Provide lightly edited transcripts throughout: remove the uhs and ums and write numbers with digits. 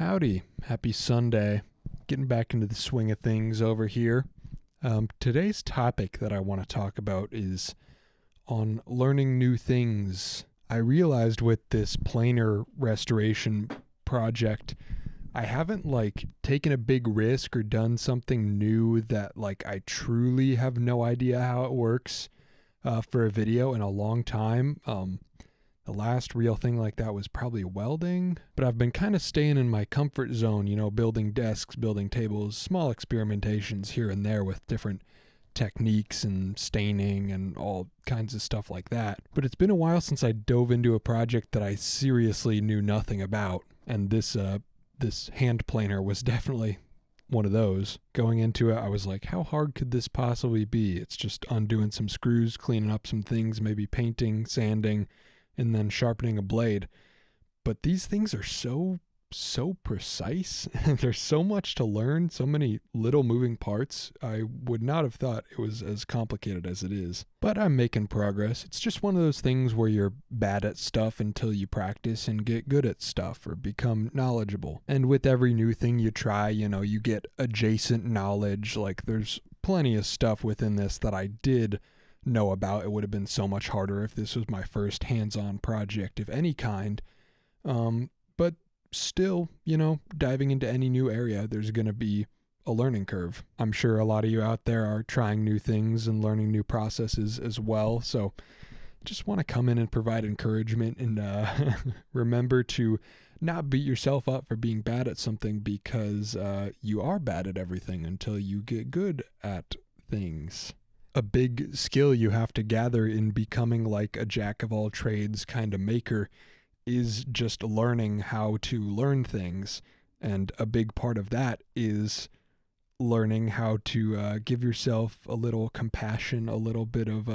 Howdy, happy Sunday. Getting back into the swing of things over here. Today's topic that I want to talk about is on learning new things. I realized with this planer restoration project, I haven't taken a big risk or done something new that I truly have no idea how it works for a video in a long time. The last real thing like that was probably welding, but I've been kind of staying in my comfort zone, building desks, building tables, small experimentations here and there with different techniques and staining and all kinds of stuff like that. But it's been a while since I dove into a project that I seriously knew nothing about, and this hand planer was definitely one of those. Going into it, I was like, how hard could this possibly be? It's just undoing some screws, cleaning up some things, maybe painting, sanding, and then sharpening a blade. But these things are so precise. There's so much to learn, so many little moving parts. I would not have thought it was as complicated as it is. But I'm making progress. It's just one of those things where you're bad at stuff until you practice and get good at stuff or become knowledgeable. And with every new thing you try, you get adjacent knowledge. There's plenty of stuff within this that I did know about. It would have been so much harder if this was my first hands-on project of any kind. But still, diving into any new area, there's going to be a learning curve. I'm sure a lot of you out there are trying new things and learning new processes as well. So just want to come in and provide encouragement and remember to not beat yourself up for being bad at something, because you are bad at everything until you get good at things. A big skill you have to gather in becoming like a jack of all trades kind of maker is just learning how to learn things. And a big part of that is learning how to give yourself a little compassion, a little bit of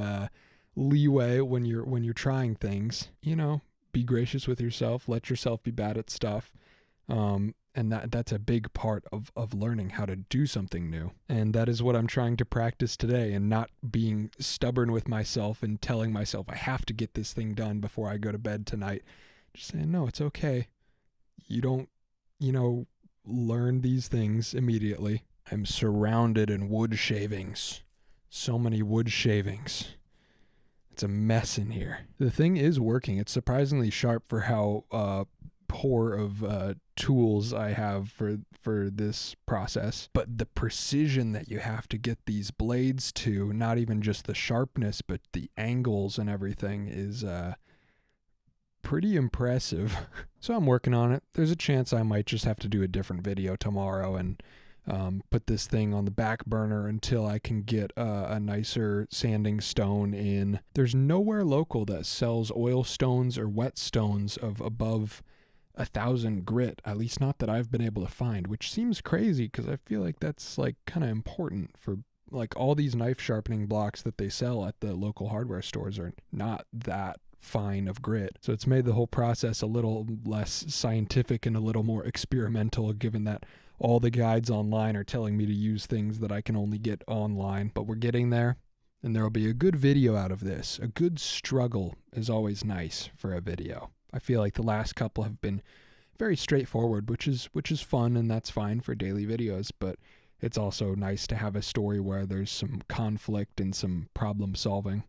leeway when you're trying things. Be gracious with yourself, let yourself be bad at stuff. And that's a big part of learning how to do something new. And that is what I'm trying to practice today, and not being stubborn with myself and telling myself I have to get this thing done before I go to bed tonight. Just saying, no, it's okay. You don't, learn these things immediately. I'm surrounded in wood shavings. So many wood shavings. It's a mess in here. The thing is working. It's surprisingly sharp for how poor of tools I have for this process. But the precision that you have to get these blades to, not even just the sharpness, but the angles and everything, is pretty impressive. So I'm working on it. There's a chance I might just have to do a different video tomorrow and put this thing on the back burner until I can get a nicer sanding stone in. There's nowhere local that sells oil stones or wet stones of above 1,000 grit, at least not that I've been able to find, which seems crazy because I feel like that's kind of important for all these knife sharpening blocks that they sell at the local hardware stores are not that fine of grit. So it's made the whole process a little less scientific and a little more experimental, given that all the guides online are telling me to use things that I can only get online. But we're getting there, and there will be a good video out of this. A good struggle is always nice for a video. I feel like the last couple have been very straightforward, which is fun, and that's fine for daily videos, but it's also nice to have a story where there's some conflict and some problem solving.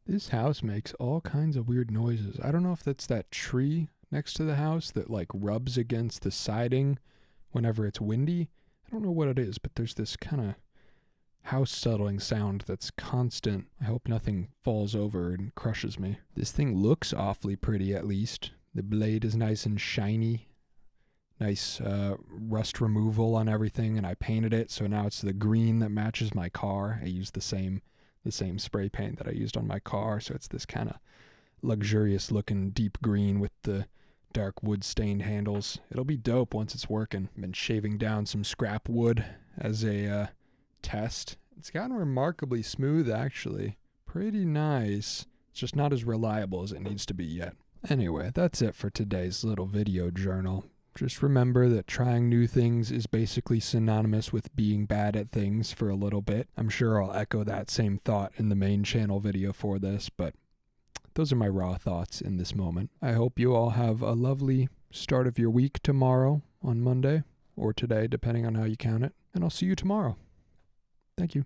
This house makes all kinds of weird noises. I don't know if that's that tree next to the house that rubs against the siding whenever it's windy. I don't know what it is, but there's this kind of house settling sound that's constant. I hope nothing falls over and crushes me. This thing looks awfully pretty, at least. The blade is nice and shiny. Nice rust removal on everything, and I painted it, so now it's the green that matches my car. I used the same spray paint that I used on my car, so it's this kind of luxurious looking deep green with the dark wood stained handles. It'll be dope once it's working. I've been shaving down some scrap wood as a test. It's gotten remarkably smooth, actually. Pretty nice. It's just not as reliable as it needs to be yet. Anyway, that's it for today's little video journal. Just remember that trying new things is basically synonymous with being bad at things for a little bit. I'm sure I'll echo that same thought in the main channel video for this, but those are my raw thoughts in this moment. I hope you all have a lovely start of your week tomorrow on Monday, or today, depending on how you count it. And I'll see you tomorrow. Thank you.